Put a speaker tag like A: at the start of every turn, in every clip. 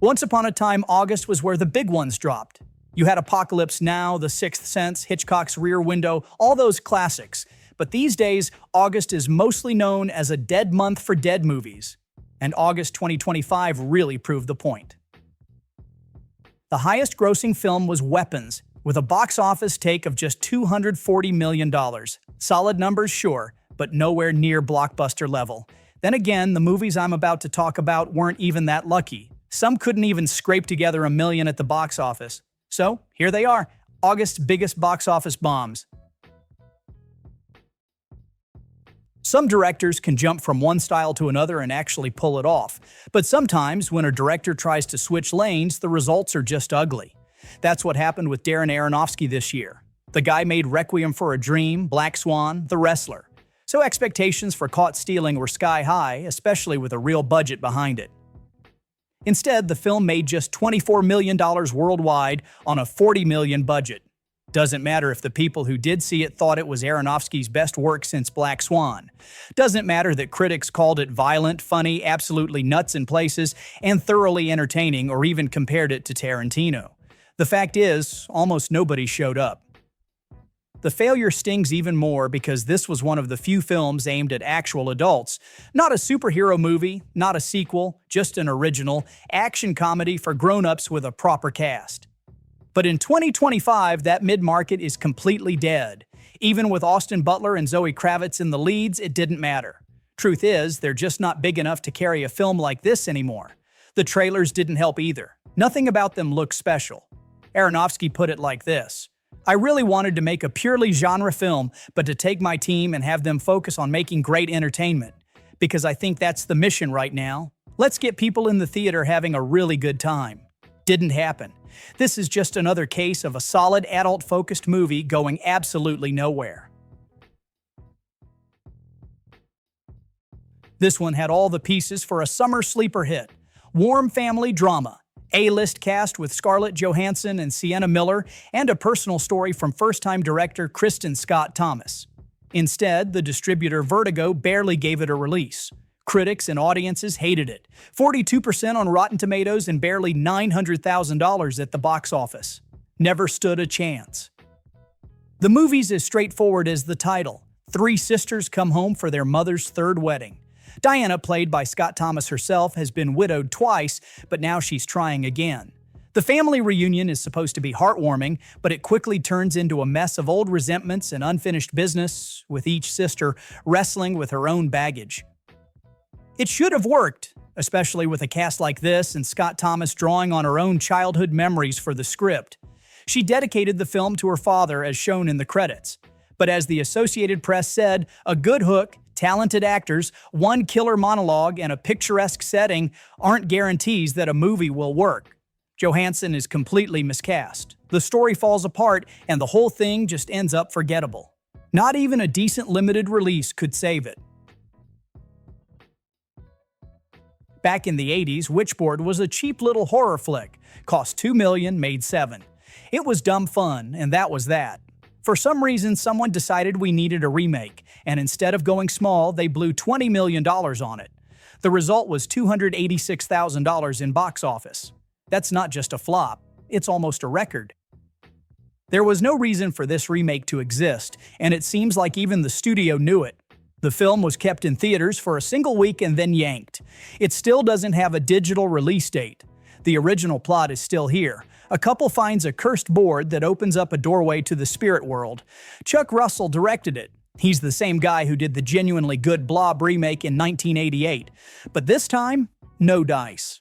A: Once upon a time, August was where the big ones dropped. You had Apocalypse Now, The Sixth Sense, Hitchcock's Rear Window, all those classics. But these days, August is mostly known as a dead month for dead movies. And August 2025 really proved the point. The highest-grossing film was Weapons, with a box office take of just $240 million. Solid numbers, sure, but nowhere near blockbuster level. Then again, the movies I'm about to talk about weren't even that lucky. Some couldn't even scrape together $1 million at the box office. So, here they are, August's biggest box office bombs. Some directors can jump from one style to another and actually pull it off. But sometimes, when a director tries to switch lanes, the results are just ugly. That's what happened with Darren Aronofsky this year. The guy made Requiem for a Dream, Black Swan, The Wrestler. So expectations for Caught Stealing were sky high, especially with a real budget behind it. Instead, the film made just $24 million worldwide on a $40 million budget. Doesn't matter if the people who did see it thought it was Aronofsky's best work since Black Swan. Doesn't matter that critics called it violent, funny, absolutely nuts in places, and thoroughly entertaining, or even compared it to Tarantino. The fact is, almost nobody showed up. The failure stings even more because this was one of the few films aimed at actual adults. Not a superhero movie, not a sequel, just an original, action comedy for grown-ups with a proper cast. But in 2025, that mid-market is completely dead. Even with Austin Butler and Zoe Kravitz in the leads, it didn't matter. Truth is, they're just not big enough to carry a film like this anymore. The trailers didn't help either. Nothing about them looked special. Aronofsky put it like this: I really wanted to make a purely genre film, but to take my team and have them focus on making great entertainment. Because I think that's the mission right now. Let's get people in the theater having a really good time. Didn't happen. This is just another case of a solid adult-focused movie going absolutely nowhere. This one had all the pieces for a summer sleeper hit. Warm family drama. A-list cast with Scarlett Johansson and Sienna Miller, and a personal story from first-time director Kristen Scott Thomas. Instead, the distributor Vertigo barely gave it a release. Critics and audiences hated it. 42% on Rotten Tomatoes and barely $900,000 at the box office. Never stood a chance. The movie's as straightforward as the title. Three sisters come home for their mother's third wedding. Diana, played by Scott Thomas herself, has been widowed twice, but now she's trying again. The family reunion is supposed to be heartwarming, but it quickly turns into a mess of old resentments and unfinished business, with each sister wrestling with her own baggage. It should have worked, especially with a cast like this and Scott Thomas drawing on her own childhood memories for the script. She dedicated the film to her father, as shown in the credits. But as the Associated Press said, a good hook, talented actors, one killer monologue, and a picturesque setting aren't guarantees that a movie will work. Johansson is completely miscast. The story falls apart, and the whole thing just ends up forgettable. Not even a decent limited release could save it. Back in the 80s, Witchboard was a cheap little horror flick. Cost $2 million, made $7 million. It was dumb fun, and that was that. For some reason, someone decided we needed a remake, and instead of going small, they blew $20 million on it. The result was $286,000 in box office. That's not just a flop, it's almost a record. There was no reason for this remake to exist, and it seems like even the studio knew it. The film was kept in theaters for a single week and then yanked. It still doesn't have a digital release date. The original plot is still here. A couple finds a cursed board that opens up a doorway to the spirit world. Chuck Russell directed it. He's the same guy who did the genuinely good Blob remake in 1988. But this time, no dice.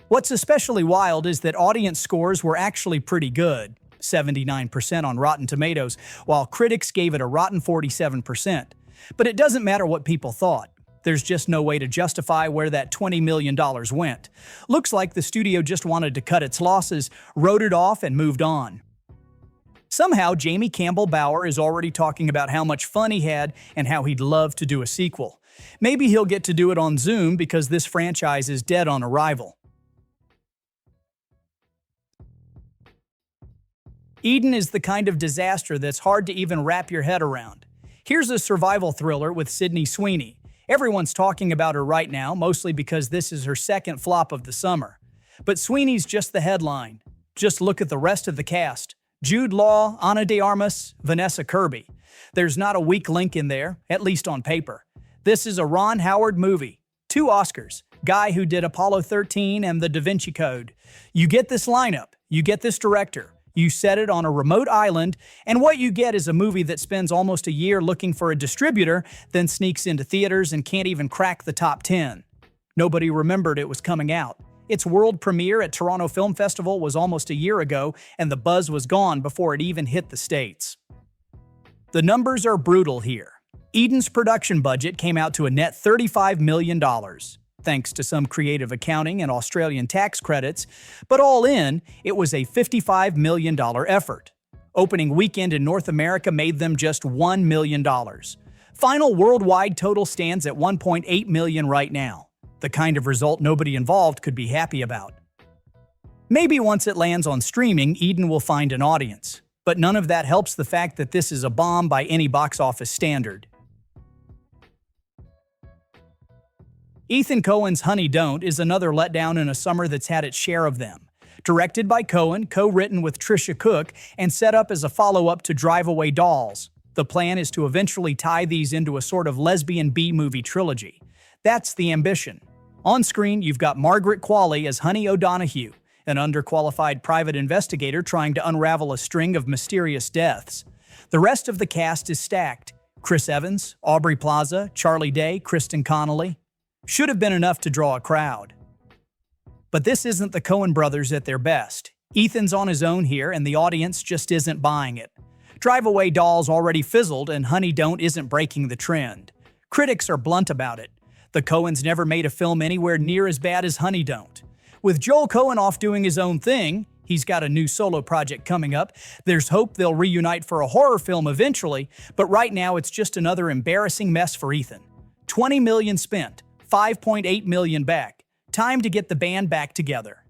A: What's especially wild is that audience scores were actually pretty good, 79% on Rotten Tomatoes, while critics gave it a rotten 47%. But it doesn't matter what people thought. There's just no way to justify where that $20 million went. Looks like the studio just wanted to cut its losses, wrote it off, and moved on. Somehow, Jamie Campbell Bower is already talking about how much fun he had and how he'd love to do a sequel. Maybe he'll get to do it on Zoom because this franchise is dead on arrival. Eden is the kind of disaster that's hard to even wrap your head around. Here's a survival thriller with Sydney Sweeney. Everyone's talking about her right now, mostly because this is her second flop of the summer. But Sweeney's just the headline. Just look at the rest of the cast. Jude Law, Ana de Armas, Vanessa Kirby. There's not a weak link in there, at least on paper. This is a Ron Howard movie. 2 Oscars. Guy who did Apollo 13 and The Da Vinci Code. You get this lineup. You get this director. You set it on a remote island, and what you get is a movie that spends almost a year looking for a distributor, then sneaks into theaters and can't even crack the top 10. Nobody remembered it was coming out. Its world premiere at Toronto Film Festival was almost a year ago, and the buzz was gone before it even hit the States. The numbers are brutal here. Eden's production budget came out to a net $35 million. Thanks to some creative accounting and Australian tax credits, but all in, it was a $55 million effort. Opening weekend in North America made them just $1 million. Final worldwide total stands at $1.8 million right now, the kind of result nobody involved could be happy about. Maybe once it lands on streaming, Eden will find an audience, but none of that helps the fact that this is a bomb by any box office standard. Ethan Coen's Honey Don't is another letdown in a summer that's had its share of them. Directed by Coen, co-written with Trisha Cook, and set up as a follow-up to Drive Away Dolls. The plan is to eventually tie these into a sort of lesbian B-movie trilogy. That's the ambition. On screen, you've got Margaret Qualley as Honey O'Donoghue, an underqualified private investigator trying to unravel a string of mysterious deaths. The rest of the cast is stacked. Chris Evans, Aubrey Plaza, Charlie Day, Kristen Connolly. Should have been enough to draw a crowd. But this isn't the Coen brothers at their best. Ethan's on his own here, and the audience just isn't buying it. Drive Away Dolls already fizzled, and Honey Don't isn't breaking the trend. Critics are blunt about it. The Coens never made a film anywhere near as bad as Honey Don't. With Joel Coen off doing his own thing, he's got a new solo project coming up, there's hope they'll reunite for a horror film eventually, but right now it's just another embarrassing mess for Ethan. $20 million spent. $5.8 million back. Time to get the band back together.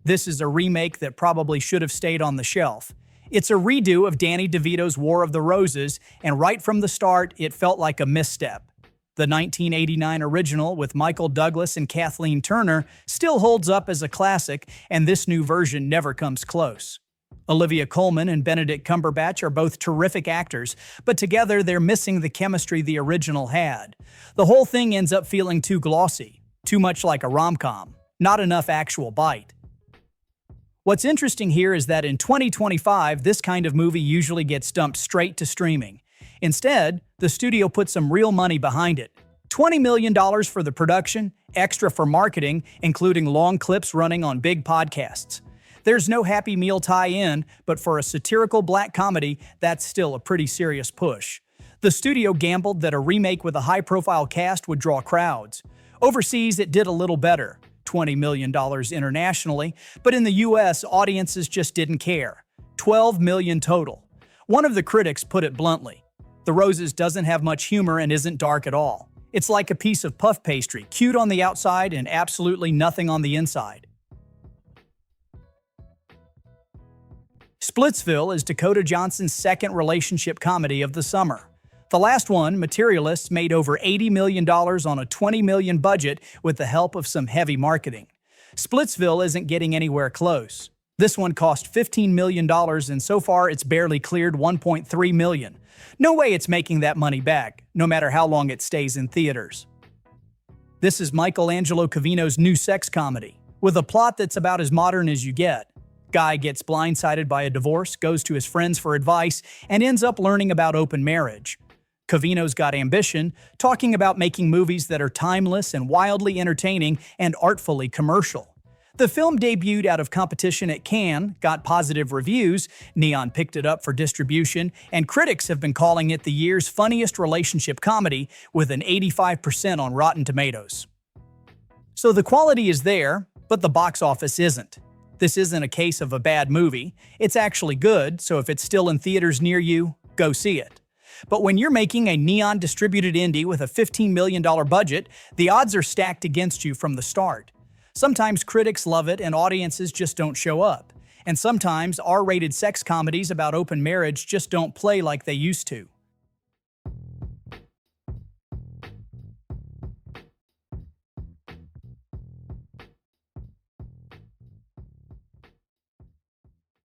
A: This is a remake that probably should have stayed on the shelf. It's a redo of Danny DeVito's War of the Roses, and right from the start, it felt like a misstep. The 1989 original with Michael Douglas and Kathleen Turner still holds up as a classic, and this new version never comes close. Olivia Colman and Benedict Cumberbatch are both terrific actors, but together they're missing the chemistry the original had. The whole thing ends up feeling too glossy, too much like a rom-com, not enough actual bite. What's interesting here is that in 2025, this kind of movie usually gets dumped straight to streaming. Instead, the studio put some real money behind it. $20 million for the production, extra for marketing, including long clips running on big podcasts. There's no Happy Meal tie-in, but for a satirical black comedy, that's still a pretty serious push. The studio gambled that a remake with a high-profile cast would draw crowds. Overseas, it did a little better, $20 million internationally, but in the US, audiences just didn't care. $12 million total. One of the critics put it bluntly. The Roses doesn't have much humor and isn't dark at all. It's like a piece of puff pastry, cute on the outside and absolutely nothing on the inside. Splitsville is Dakota Johnson's second relationship comedy of the summer. The last one, Materialists, made over $80 million on a $20 million budget with the help of some heavy marketing. Splitsville isn't getting anywhere close. This one cost $15 million and so far it's barely cleared $1.3 million. No way it's making that money back, no matter how long it stays in theaters. This is Michelangelo Covino's new sex comedy, with a plot that's about as modern as you get. Guy gets blindsided by a divorce, goes to his friends for advice, and ends up learning about open marriage. Covino's got ambition, talking about making movies that are timeless and wildly entertaining and artfully commercial. The film debuted out of competition at Cannes, got positive reviews, Neon picked it up for distribution, and critics have been calling it the year's funniest relationship comedy with an 85% on Rotten Tomatoes. So the quality is there, but the box office isn't. This isn't a case of a bad movie. It's actually good, so if it's still in theaters near you, go see it. But when you're making a Neon-distributed indie with a $15 million budget, the odds are stacked against you from the start. Sometimes critics love it and audiences just don't show up. And sometimes R-rated sex comedies about open marriage just don't play like they used to.